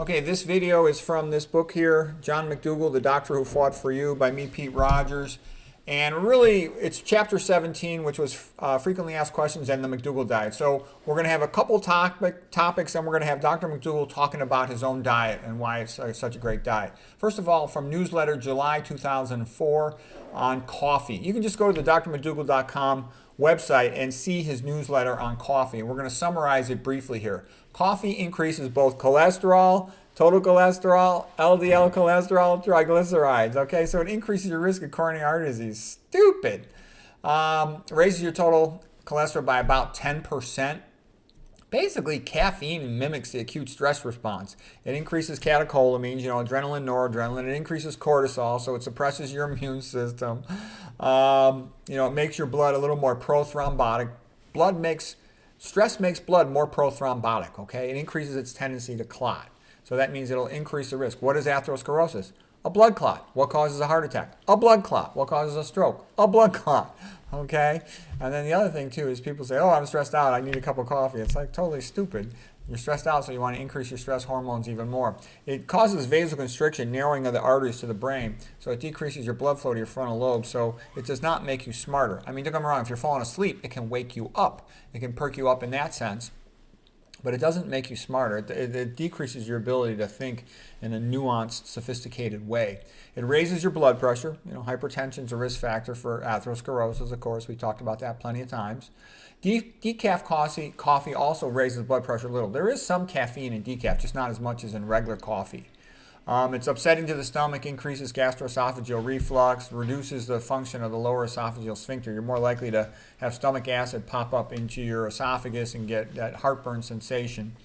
Okay, this video is from this book here, DrMcdougall, The Doctor Who Fought for You by me, Pete Rogers. And really, it's chapter 17, which was frequently asked questions and the McDougall diet. So we're going to have a couple topics, and we're going to have Dr. McDougall talking about his own diet and why it's such a great diet. First of all, from newsletter July 2004 on coffee. You can just go to the DrMcDougall.com website and see his newsletter on coffee. We're going to summarize it briefly here. Coffee increases both cholesterol, total cholesterol, LDL cholesterol, triglycerides. Okay, so it increases your risk of coronary artery disease. Stupid. Raises your total cholesterol by about 10%. Basically, caffeine mimics the acute stress response. It increases catecholamines, adrenaline, noradrenaline. It increases cortisol, so it suppresses your immune system. It makes your blood a little more prothrombotic. Stress makes blood more prothrombotic, okay? It increases its tendency to clot. So that means it'll increase the risk. What is atherosclerosis? A blood clot. What causes a heart attack? A blood clot. What causes a stroke? A blood clot. Okay? And then the other thing too is people say, oh, I'm stressed out. I need a cup of coffee. It's like totally stupid. You're stressed out, so you want to increase your stress hormones even more. It causes vasoconstriction, narrowing of the arteries to the brain. So it decreases your blood flow to your frontal lobe. So it does not make you smarter. I mean, don't get me wrong. If you're falling asleep, it can wake you up. It can perk you up in that sense. But it doesn't make you smarter. It decreases your ability to think in a nuanced, sophisticated way. It raises your blood pressure. Hypertension is a risk factor for atherosclerosis, of course. We talked about that plenty of times. Decaf coffee also raises blood pressure a little. There is some caffeine in decaf, just not as much as in regular coffee. It's upsetting to the stomach, increases gastroesophageal reflux, reduces the function of the lower esophageal sphincter. You're more likely to have stomach acid pop up into your esophagus and get that heartburn sensation.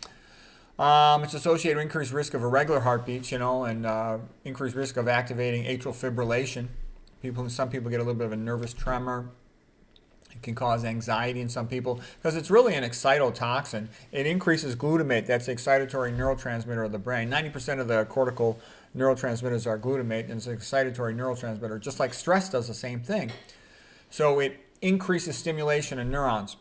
It's associated with increased risk of irregular heartbeats, and increased risk of activating atrial fibrillation. Some people get a little bit of a nervous tremor. It can cause anxiety in some people because it's really an excitotoxin. It increases glutamate. That's the excitatory neurotransmitter of the brain. 90% of the cortical neurotransmitters are glutamate, and it's an excitatory neurotransmitter, just like stress does the same thing. So it increases stimulation in neurons.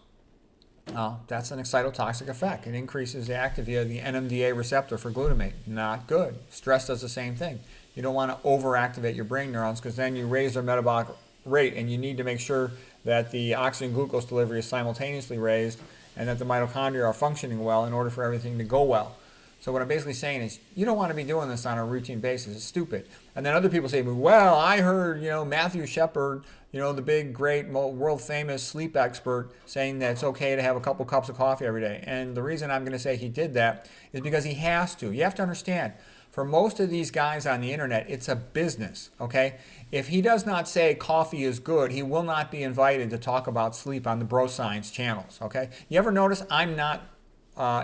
That's an excitotoxic effect. It increases the activity of the NMDA receptor for glutamate. Not good. Stress does the same thing. You don't want to overactivate your brain neurons because then you raise their metabolic rate, and you need to make sure that the oxygen glucose delivery is simultaneously raised and that the mitochondria are functioning well in order for everything to go well. So what I'm basically saying is you don't want to be doing this on a routine basis. It's stupid. And then other people say, well, I heard, Matthew Shepard, the big, great, world famous sleep expert saying that it's okay to have a couple cups of coffee every day. And the reason I'm going to say he did that is because he has to. You have to understand, for most of these guys on the internet, it's a business, okay? If he does not say coffee is good, he will not be invited to talk about sleep on the Bro Science channels, okay? You ever notice I'm not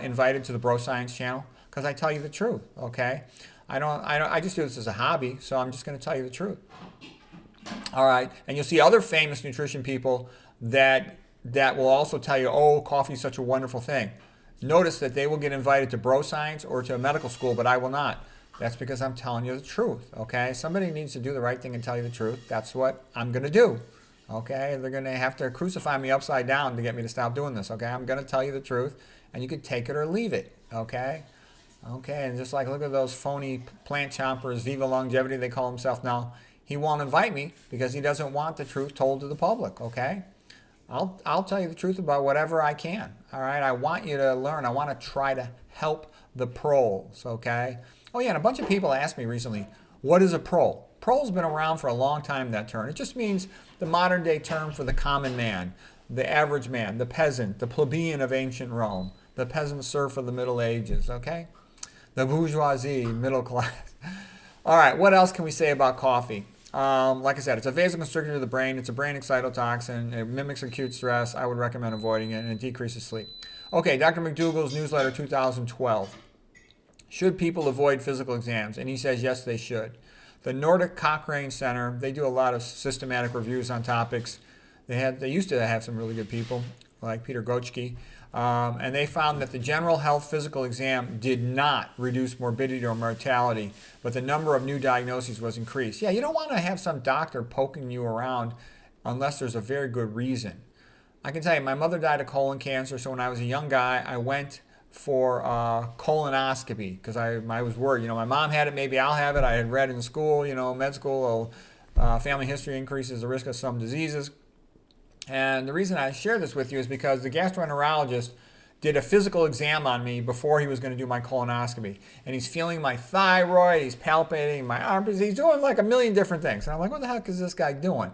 invited to the Bro Science channel? Because I tell you the truth, okay? I just do this as a hobby, so I'm just going to tell you the truth. All right, and you'll see other famous nutrition people that will also tell you, oh, coffee is such a wonderful thing. Notice that they will get invited to Bro Science or to a medical school, but I will not. That's because I'm telling you the truth, okay? Somebody needs to do the right thing and tell you the truth. That's what I'm going to do, okay? They're going to have to crucify me upside down to get me to stop doing this, okay? I'm going to tell you the truth, and you can take it or leave it, okay? Okay, and just like look at those phony plant chompers, Viva Longevity, they call themselves now. He won't invite me because he doesn't want the truth told to the public, okay? I'll tell you the truth about whatever I can, all right? I want you to learn. I want to try to help the pros, okay? Oh, yeah, and a bunch of people asked me recently, what is a pro? Pro's been around for a long time, that term. It just means the modern day term for the common man, the average man, the peasant, the plebeian of ancient Rome, the peasant serf of the Middle Ages, okay? The bourgeoisie, middle class. All right, what else can we say about coffee? Like I said, it's a vasoconstrictor to the brain. It's a brain excitotoxin. It mimics acute stress. I would recommend avoiding it, and it decreases sleep. Okay, Dr. McDougall's newsletter 2012. Should people avoid physical exams? And he says, yes, they should. The Nordic Cochrane Center, they do a lot of systematic reviews on topics. They used to have some really good people, like Peter Gochke. And they found that the general health physical exam did not reduce morbidity or mortality, but the number of new diagnoses was increased. Yeah, you don't want to have some doctor poking you around unless there's a very good reason. I can tell you, my mother died of colon cancer, so when I was a young guy, I went for colonoscopy because I was worried. My mom had it, maybe I'll have it. I had read in school, med school, family history increases the risk of some diseases. And the reason I share this with you is because the gastroenterologist did a physical exam on me before he was going to do my colonoscopy. And he's feeling my thyroid, he's palpating my armpits, he's doing like a million different things. And I'm like, what the heck is this guy doing?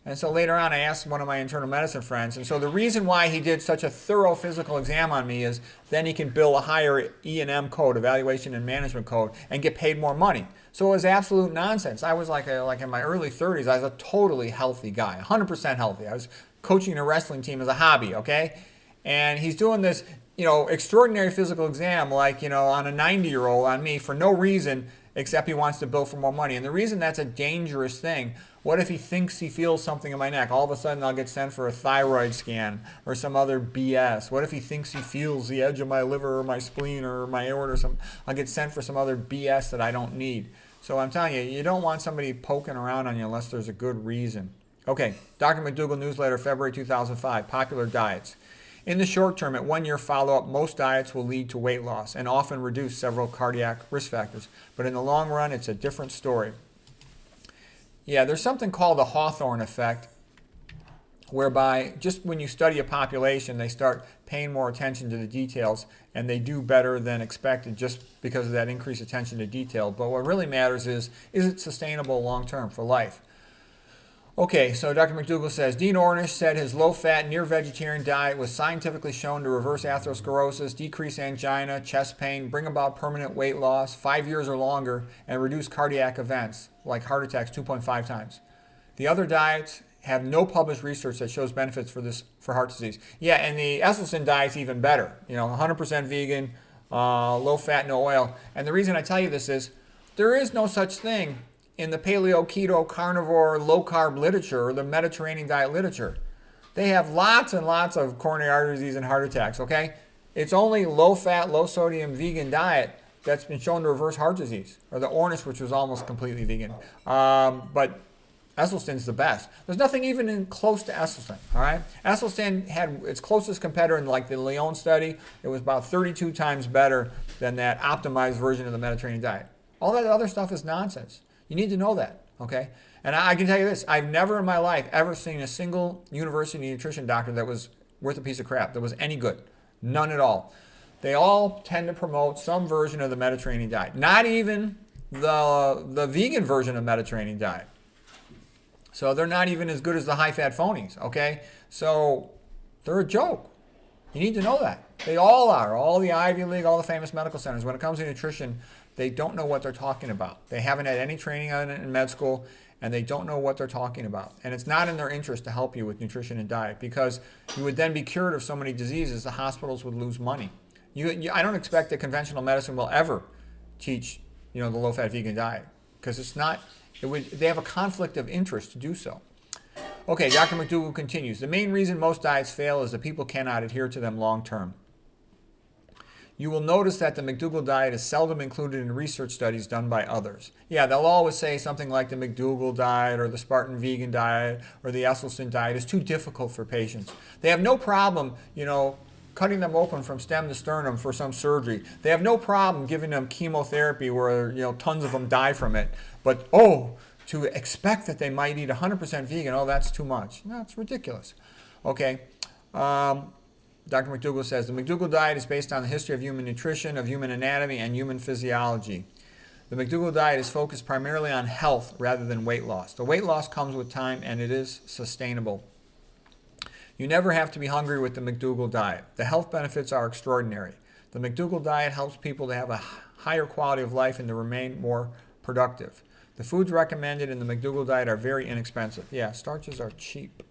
And so later on, I asked one of my internal medicine friends. And so the reason why he did such a thorough physical exam on me is then he can bill a higher E&M code, evaluation and management code, and get paid more money. So it was absolute nonsense. I was like in my early 30s, I was a totally healthy guy, 100% healthy. I was coaching a wrestling team as a hobby, okay? And he's doing this, extraordinary physical exam like, on a 90-year-old on me for no reason except he wants to bill for more money. And the reason that's a dangerous thing, what if he thinks he feels something in my neck? All of a sudden I'll get sent for a thyroid scan or some other BS. What if he thinks he feels the edge of my liver or my spleen or my aorta or something? I'll get sent for some other BS that I don't need. So I'm telling you, you don't want somebody poking around on you unless there's a good reason. Okay, Dr. McDougall newsletter, February 2005, popular diets. In the short term, at 1 year follow-up, most diets will lead to weight loss and often reduce several cardiac risk factors. But in the long run, it's a different story. Yeah, there's something called the Hawthorne effect, whereby just when you study a population, they start paying more attention to the details, and they do better than expected just because of that increased attention to detail. But what really matters is it sustainable long-term for life? Okay, so Dr. McDougall says, Dean Ornish said his low-fat, near-vegetarian diet was scientifically shown to reverse atherosclerosis, decrease angina, chest pain, bring about permanent weight loss, 5 years or longer, and reduce cardiac events, like heart attacks, 2.5 times. The other diets have no published research that shows benefits for heart disease. Yeah, and the Esselstyn diet's even better. 100% vegan, low-fat, no oil. And the reason I tell you this is there is no such thing in the paleo, keto, carnivore, low-carb literature or the Mediterranean diet literature. They have lots and lots of coronary artery disease and heart attacks, okay? It's only low-fat, low-sodium vegan diet that's been shown to reverse heart disease, or the Ornish, which was almost completely vegan. But Esselstyn's the best. There's nothing even close to Esselstyn, all right? Esselstyn had its closest competitor in like the Lyon study. It was about 32 times better than that optimized version of the Mediterranean diet. All that other stuff is nonsense. You need to know that, okay? And I can tell you this, I've never in my life ever seen a single university nutrition doctor that was worth a piece of crap, that was any good. None at all. They all tend to promote some version of the Mediterranean diet. Not even the vegan version of Mediterranean diet. So they're not even as good as the high-fat phonies, okay? So they're a joke. You need to know that. They all are. All the Ivy League, all the famous medical centers. When it comes to nutrition, they don't know what they're talking about. They haven't had any training on it in med school, and they don't know what they're talking about. And it's not in their interest to help you with nutrition and diet because you would then be cured of so many diseases, the hospitals would lose money. I don't expect that conventional medicine will ever teach, the low-fat vegan diet because it's not. They have a conflict of interest to do so. Okay, Dr. McDougall continues. The main reason most diets fail is that people cannot adhere to them long-term. You will notice that the McDougall diet is seldom included in research studies done by others. Yeah, they'll always say something like the McDougall diet or the Spartan vegan diet or the Esselstyn diet is too difficult for patients. They have no problem, cutting them open from stem to sternum for some surgery. They have no problem giving them chemotherapy where, tons of them die from it. But, to expect that they might eat 100% vegan, that's too much. No, it's ridiculous. Okay. Dr. McDougall says, the McDougall diet is based on the history of human nutrition, of human anatomy, and human physiology. The McDougall diet is focused primarily on health rather than weight loss. The weight loss comes with time, and it is sustainable. You never have to be hungry with the McDougall diet. The health benefits are extraordinary. The McDougall diet helps people to have a higher quality of life and to remain more productive. The foods recommended in the McDougall diet are very inexpensive. Yeah, starches are cheap.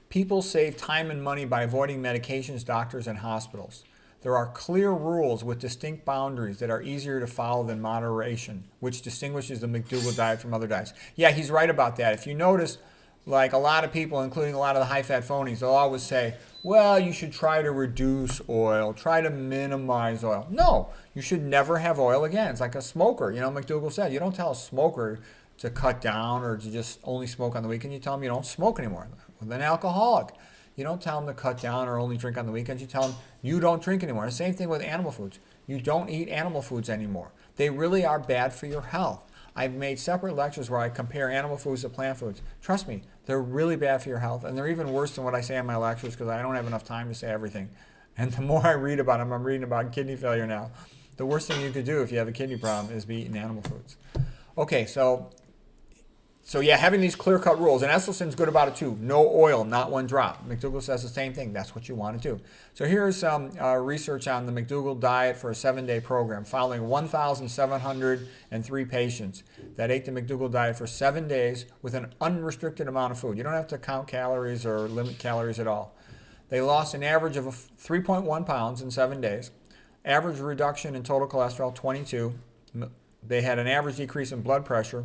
People save time and money by avoiding medications, doctors, and hospitals. There are clear rules with distinct boundaries that are easier to follow than moderation, which distinguishes the McDougall diet from other diets. Yeah, he's right about that. If you notice, like a lot of people, including a lot of the high-fat phonies, they'll always say, well, you should try to reduce oil, try to minimize oil. No, you should never have oil again. It's like a smoker. McDougall said, you don't tell a smoker to cut down or to just only smoke on the weekend. You tell them you don't smoke anymore. with an alcoholic. You don't tell them to cut down or only drink on the weekends. You tell them you don't drink anymore. The same thing with animal foods. You don't eat animal foods anymore. They really are bad for your health. I've made separate lectures where I compare animal foods to plant foods. Trust me, they're really bad for your health, and they're even worse than what I say in my lectures because I don't have enough time to say everything. And the more I read about them, I'm reading about kidney failure now. The worst thing you could do if you have a kidney problem is be eating animal foods. Okay, so yeah, having these clear-cut rules, and Esselstyn's good about it too. No oil, not one drop. McDougall says the same thing. That's what you want to do. So here's some research on the McDougall diet for a 7-day program, following 1,703 patients that ate the McDougall diet for 7 days with an unrestricted amount of food. You don't have to count calories or limit calories at all. They lost an average of 3.1 pounds in 7 days. Average reduction in total cholesterol, 22. They had an average decrease in blood pressure,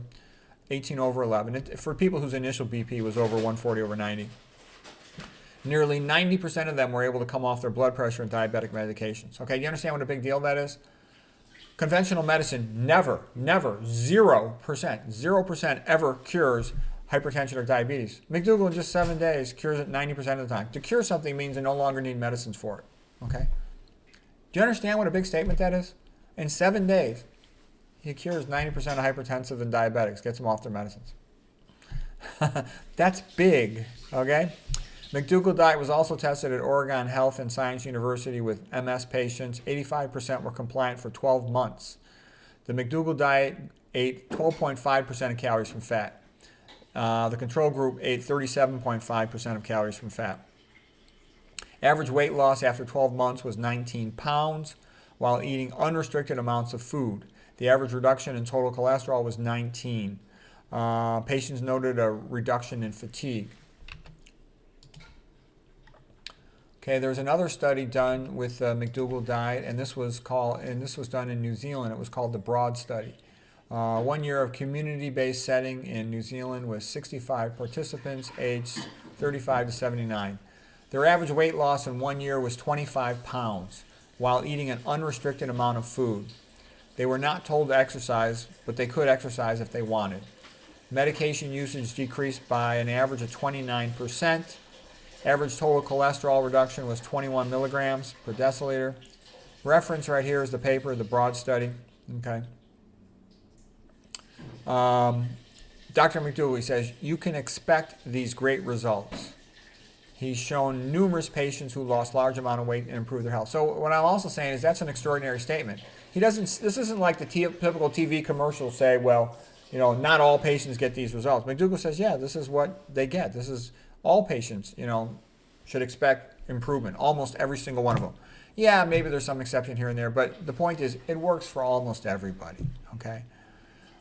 18/11. For people whose initial BP was over 140/90. Nearly 90% of them were able to come off their blood pressure and diabetic medications. Okay, do you understand what a big deal that is? Conventional medicine never, 0% ever cures hypertension or diabetes. McDougall in just 7 days cures it 90% of the time. To cure something means they no longer need medicines for it. Okay? Do you understand what a big statement that is? In 7 days, he cures 90% of hypertensive and diabetics, gets them off their medicines. That's big, okay? McDougall diet was also tested at Oregon Health and Science University with MS patients. 85% were compliant for 12 months. The McDougall diet ate 12.5% of calories from fat. The control group ate 37.5% of calories from fat. Average weight loss after 12 months was 19 pounds while eating unrestricted amounts of food. The average reduction in total cholesterol was 19. Patients noted a reduction in fatigue. Okay, there's another study done with the McDougall diet, and this was done in New Zealand. It was called the Broad Study. 1 year of community-based setting in New Zealand with 65 participants aged 35 to 79. Their average weight loss in 1 year was 25 pounds while eating an unrestricted amount of food. They were not told to exercise, but they could exercise if they wanted. Medication usage decreased by an average of 29%. Average total cholesterol reduction was 21 milligrams per deciliter. Reference right here is the paper, the Broad Study. Okay. Dr. McDougall, he says, you can expect these great results. He's shown numerous patients who lost large amount of weight and improved their health. So what I'm also saying is that's an extraordinary statement. This isn't like the typical TV commercials say, well, not all patients get these results. McDougall says, yeah, this is what they get. This is all patients, should expect improvement. Almost every single one of them. Yeah, maybe there's some exception here and there, but the point is it works for almost everybody, okay?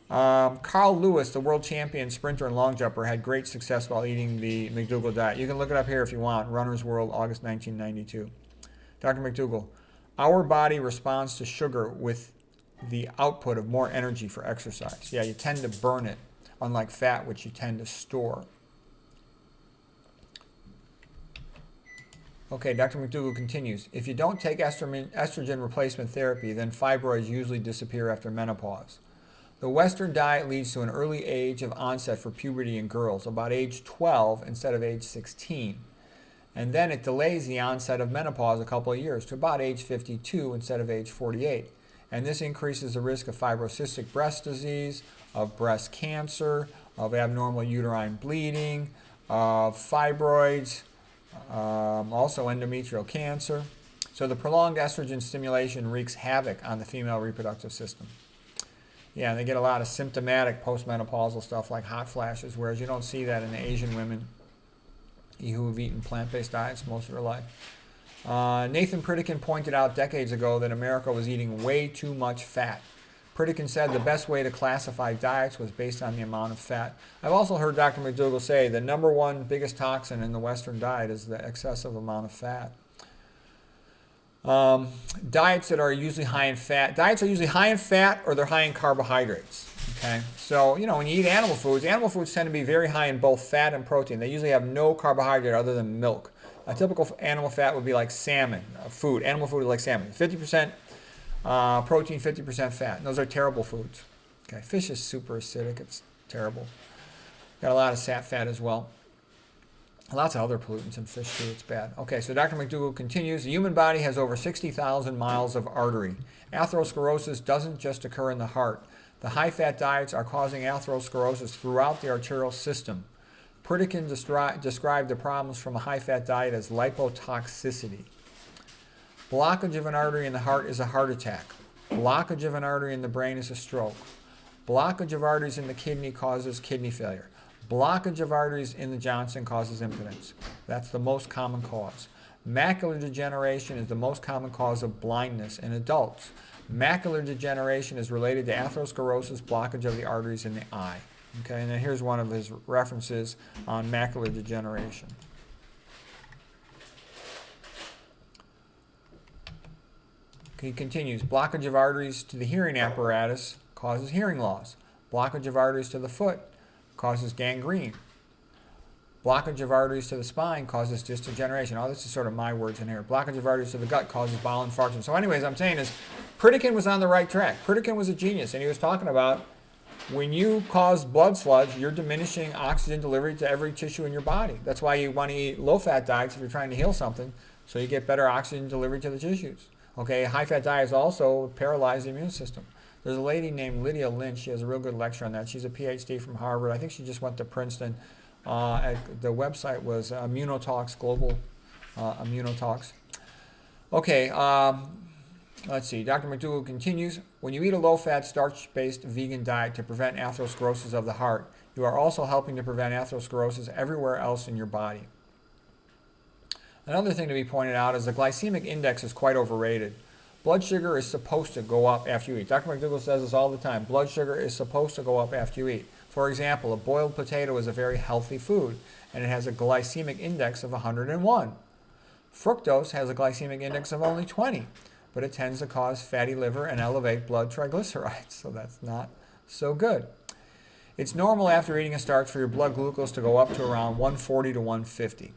Carl Lewis, the world champion sprinter and long jumper, had great success while eating the McDougall diet. You can look it up here if you want. Runner's World, August 1992. Dr. McDougall, our body responds to sugar with the output of more energy for exercise. Yeah, you tend to burn it, unlike fat, which you tend to store. Okay, Dr. McDougall continues. If you don't take estrogen replacement therapy, then fibroids usually disappear after menopause. The Western diet leads to an early age of onset for puberty in girls, about age 12 instead of age 16. And then it delays the onset of menopause a couple of years to about age 52 instead of age 48. And this increases the risk of fibrocystic breast disease, of breast cancer, of abnormal uterine bleeding, of fibroids, also endometrial cancer. So the prolonged estrogen stimulation wreaks havoc on the female reproductive system. Yeah, and they get a lot of symptomatic postmenopausal stuff like hot flashes, whereas you don't see that in the Asian women who have eaten plant-based diets most of their life. Nathan Pritikin pointed out decades ago that America was eating way too much fat. Pritikin said the best way to classify diets was based on the amount of fat. I've also heard Dr. McDougall say the number one biggest toxin in the Western diet is the excessive amount of fat. Diets that are usually high in fat. Diets are usually high in fat or they're high in carbohydrates. Okay, so when you eat animal foods tend to be very high in both fat and protein. They usually have no carbohydrate other than milk. A typical animal fat would be like salmon food. Animal food is like salmon, 50% protein, 50% fat. And those are terrible foods. Okay, fish is super acidic. It's terrible. Got a lot of fat as well. Lots of other pollutants in fish too, it's bad. Okay, so Dr. McDougall continues, the human body has over 60,000 miles of artery. Atherosclerosis doesn't just occur in the heart. The high-fat diets are causing atherosclerosis throughout the arterial system. Pritikin described the problems from a high-fat diet as lipotoxicity. Blockage of an artery in the heart is a heart attack. Blockage of an artery in the brain is a stroke. Blockage of arteries in the kidney causes kidney failure. Blockage of arteries in the Johnson causes impotence. That's the most common cause. Macular degeneration is the most common cause of blindness in adults. Macular degeneration is related to atherosclerosis, blockage of the arteries in the eye. Okay, and then here's one of his references on macular degeneration. He continues, blockage of arteries to the hearing apparatus causes hearing loss. Blockage of arteries to the foot causes gangrene. Blockage of arteries to the spine causes disc degeneration. Oh, this is sort of my words in here. Blockage of arteries to the gut causes bowel infarction. So anyways, I'm saying is, Pritikin was on the right track. Pritikin was a genius, and he was talking about when you cause blood sludge, you're diminishing oxygen delivery to every tissue in your body. That's why you want to eat low-fat diets if you're trying to heal something, so you get better oxygen delivery to the tissues. Okay, high-fat diets also paralyze the immune system. There's a lady named Lydia Lynch. She has a real good lecture on that. She's a PhD from Harvard. I think she just went to Princeton. The website was Immunotalks, Global Immunotalks. Okay, let's see. Dr. McDougall continues, when you eat a low-fat, starch-based vegan diet to prevent atherosclerosis of the heart, you are also helping to prevent atherosclerosis everywhere else in your body. Another thing to be pointed out is the glycemic index is quite overrated. Blood sugar is supposed to go up after you eat. Dr. McDougall says this all the time. Blood sugar is supposed to go up after you eat. For example, a boiled potato is a very healthy food, and it has a glycemic index of 101. Fructose has a glycemic index of only 20, but it tends to cause fatty liver and elevate blood triglycerides, so that's not so good. It's normal after eating a starch for your blood glucose to go up to around 140 to 150.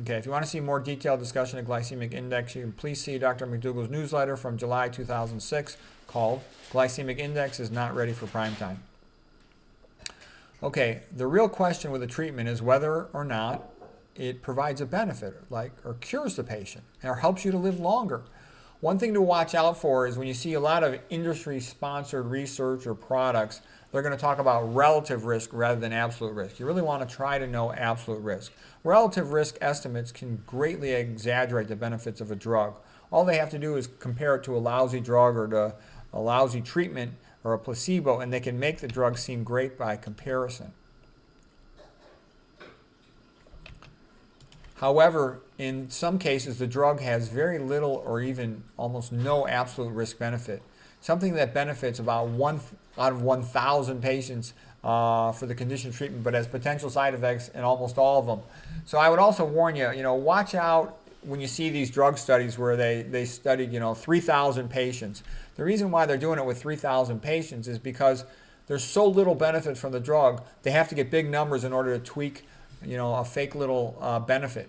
Okay, if you want to see more detailed discussion of glycemic index, you can please see Dr. McDougall's newsletter from July 2006 called Glycemic Index is Not Ready for Prime Time. Okay, the real question with the treatment is whether or not it provides a benefit, or cures the patient, or helps you to live longer. One thing to watch out for is when you see a lot of industry-sponsored research or products, they're going to talk about relative risk rather than absolute risk. You really want to try to know absolute risk. Relative risk estimates can greatly exaggerate the benefits of a drug. All they have to do is compare it to a lousy drug or to a lousy treatment or a placebo, and they can make the drug seem great by comparison. However, in some cases, the drug has very little or even almost no absolute risk benefit. Something that benefits about 1 out of 1,000 patients for the condition treatment, but has potential side effects in almost all of them. So I would also warn you, watch out when you see these drug studies where they studied, 3,000 patients. The reason why they're doing it with 3,000 patients is because there's so little benefit from the drug, they have to get big numbers in order to tweak, a fake little benefit.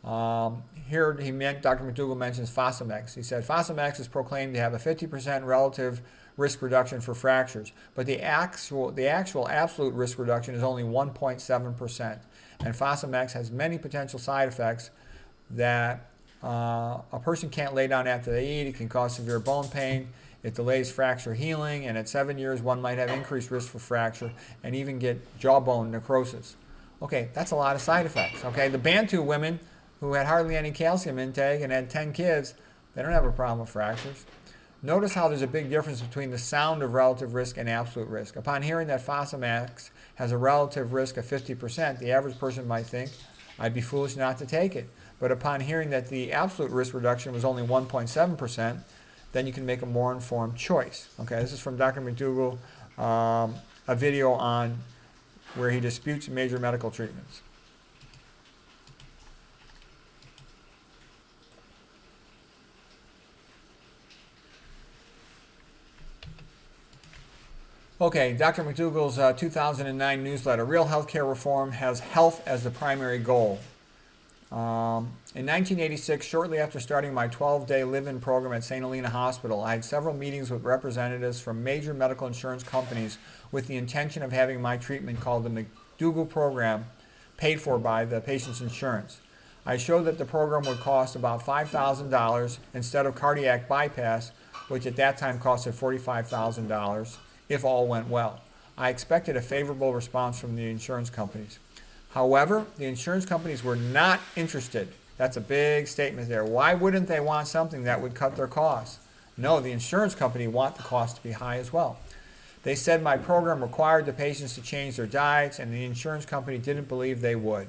Here Dr. McDougall mentions Fosamax. He said Fosamax is proclaimed to have a 50% relative risk reduction for fractures, but the actual absolute risk reduction is only 1.7%. And Fosamax has many potential side effects that a person can't lay down after they eat. It can cause severe bone pain. It delays fracture healing, and at 7 years, one might have increased risk for fracture and even get jawbone necrosis. Okay, that's a lot of side effects. Okay, the Bantu women who had hardly any calcium intake and had 10 kids, they don't have a problem with fractures. Notice how there's a big difference between the sound of relative risk and absolute risk. Upon hearing that Fosamax has a relative risk of 50%, the average person might think, I'd be foolish not to take it. But upon hearing that the absolute risk reduction was only 1.7%, then you can make a more informed choice. Okay, this is from Dr. McDougall, a video on where he disputes major medical treatments. Okay, Dr. McDougall's 2009 newsletter, Real Healthcare Reform has health as the primary goal. In 1986, shortly after starting my 12-day live-in program at St. Helena Hospital, I had several meetings with representatives from major medical insurance companies with the intention of having my treatment called the McDougall Program paid for by the patient's insurance. I showed that the program would cost about $5,000 instead of cardiac bypass, which at that time costed $45,000, if all went well. I expected a favorable response from the insurance companies. However, the insurance companies were not interested. That's a big statement there. Why wouldn't they want something that would cut their costs? No, the insurance company want the cost to be high as well. They said my program required the patients to change their diets, and the insurance company didn't believe they would.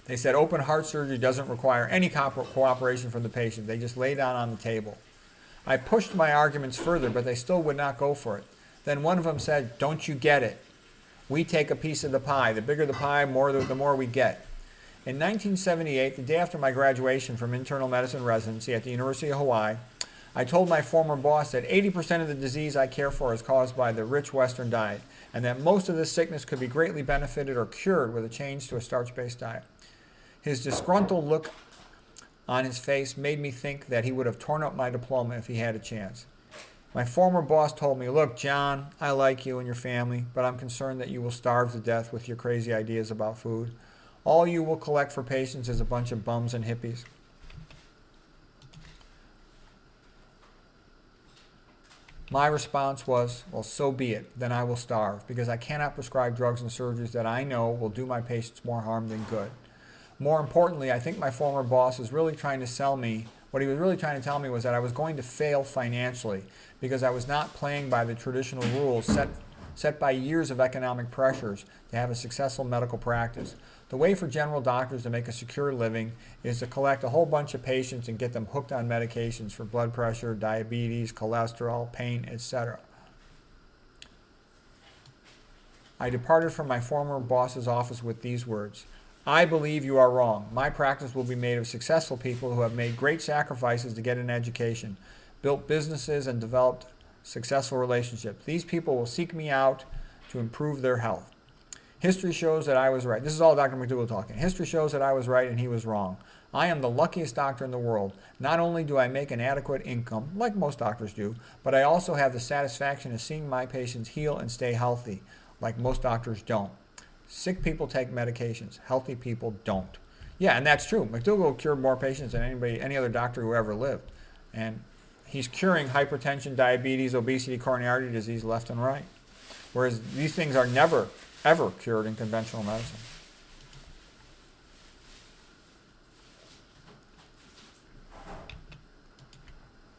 They said open heart surgery doesn't require any cooperation from the patient. They just lay down on the table. I pushed my arguments further, but they still would not go for it. Then one of them said, "Don't you get it? We take a piece of the pie. The bigger the pie, the more we get." In 1978, the day after my graduation from internal medicine residency at the University of Hawaii, I told my former boss that 80% of the disease I care for is caused by the rich Western diet, and that most of this sickness could be greatly benefited or cured with a change to a starch-based diet. His disgruntled look on his face made me think that he would have torn up my diploma if he had a chance. My former boss told me, "Look, John, I like you and your family, but I'm concerned that you will starve to death with your crazy ideas about food. All you will collect for patients is a bunch of bums and hippies." My response was, "Well, so be it. Then I will starve, because I cannot prescribe drugs and surgeries that I know will do my patients more harm than good." More importantly, I think my former boss was really trying to sell me, what he was really trying to tell me was that I was going to fail financially because I was not playing by the traditional rules set by years of economic pressures to have a successful medical practice. The way for general doctors to make a secure living is to collect a whole bunch of patients and get them hooked on medications for blood pressure, diabetes, cholesterol, pain, etc. I departed from my former boss's office with these words: "I believe you are wrong. My practice will be made of successful people who have made great sacrifices to get an education, built businesses, and developed successful relationships. These people will seek me out to improve their health. History shows that I was right." This is all Dr. McDougall talking. "History shows that I was right and he was wrong. I am the luckiest doctor in the world. Not only do I make an adequate income, like most doctors do, but I also have the satisfaction of seeing my patients heal and stay healthy, like most doctors don't. Sick people take medications. Healthy people don't." Yeah, and that's true. McDougall cured more patients than any other doctor who ever lived. And he's curing hypertension, diabetes, obesity, coronary artery disease left and right. Whereas these things are never, ever cured in conventional medicine.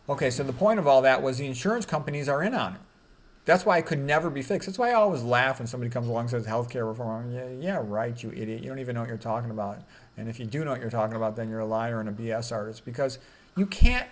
Okay, so the point of all that was the insurance companies are in on it. That's why it could never be fixed. That's why I always laugh when somebody comes along and says healthcare reform. Yeah, right, you idiot. You don't even know what you're talking about. And if you do know what you're talking about, then you're a liar and a BS artist. Because you can't,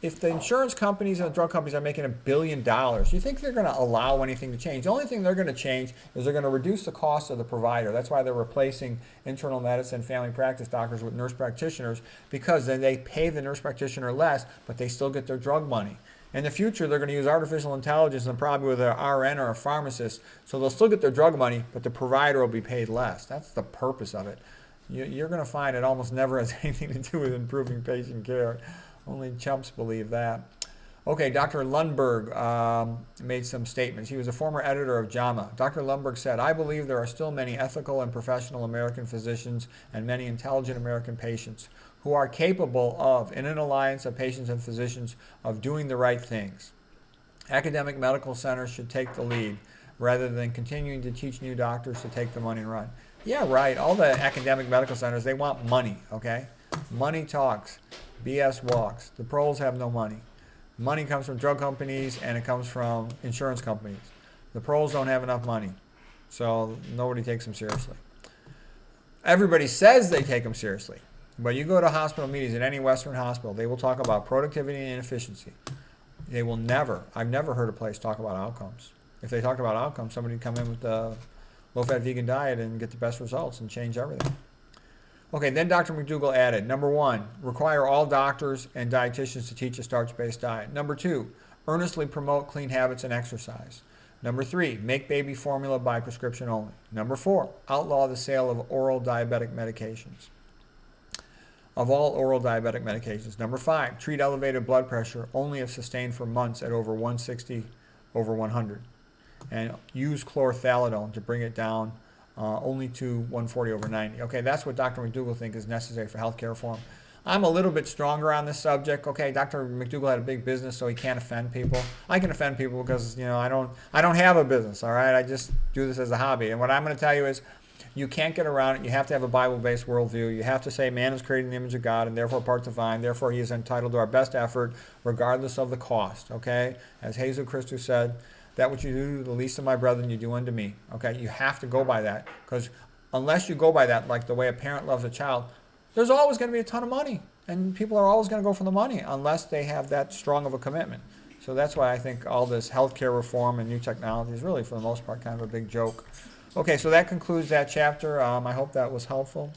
if the insurance companies and the drug companies are making $1 billion, you think they're going to allow anything to change? The only thing they're going to change is they're going to reduce the cost of the provider. That's why they're replacing internal medicine, family practice doctors with nurse practitioners, because then they pay the nurse practitioner less, but they still get their drug money. In the future, they're going to use artificial intelligence and probably with an RN or a pharmacist, so they'll still get their drug money, but the provider will be paid less. That's the purpose of it. You're going to find it almost never has anything to do with improving patient care. Only chumps believe that. Okay, Dr. Lundberg made some statements. He was a former editor of JAMA. Dr. Lundberg said, "I believe there are still many ethical and professional American physicians and many intelligent American patients who are capable of, in an alliance of patients and physicians, of doing the right things. Academic medical centers should take the lead rather than continuing to teach new doctors to take the money and run." Yeah, right. All the academic medical centers, they want money, okay? Money talks. BS walks. The pros have no money. Money comes from drug companies and it comes from insurance companies. The pros don't have enough money, so nobody takes them seriously. Everybody says they take them seriously, but you go to hospital meetings at any Western hospital, they will talk about productivity and efficiency. They will never, I've never heard a place talk about outcomes. If they talked about outcomes, somebody would come in with the low-fat vegan diet and get the best results and change everything. Okay, then Dr. McDougall added, number 1, require all doctors and dietitians to teach a starch-based diet. Number 2, earnestly promote clean habits and exercise. Number 3, make baby formula by prescription only. Number 4, outlaw the sale of oral diabetic medications. Of all oral diabetic medications. Number 5, treat elevated blood pressure only if sustained for months at over 160 over 100. And use chlorothalidone to bring it down only to 140/90. Okay, that's what Dr. McDougall thinks is necessary for healthcare reform. I'm a little bit stronger on this subject. Okay, Dr. McDougall had a big business, so he can't offend people. I can offend people because I don't have a business. All right, I just do this as a hobby. And what I'm going to tell you is, you can't get around it. You have to have a Bible-based worldview. You have to say man is created in the image of God and therefore part divine. Therefore, he is entitled to our best effort, regardless of the cost. Okay, as Jesus Christus said, that which you do to the least of my brethren, you do unto me. Okay, you have to go by that, because unless you go by that, like the way a parent loves a child, there's always going to be a ton of money, and people are always going to go for the money unless they have that strong of a commitment. So that's why I think all this healthcare reform and new technology is really, for the most part, kind of a big joke. Okay, so that concludes that chapter. I hope that was helpful.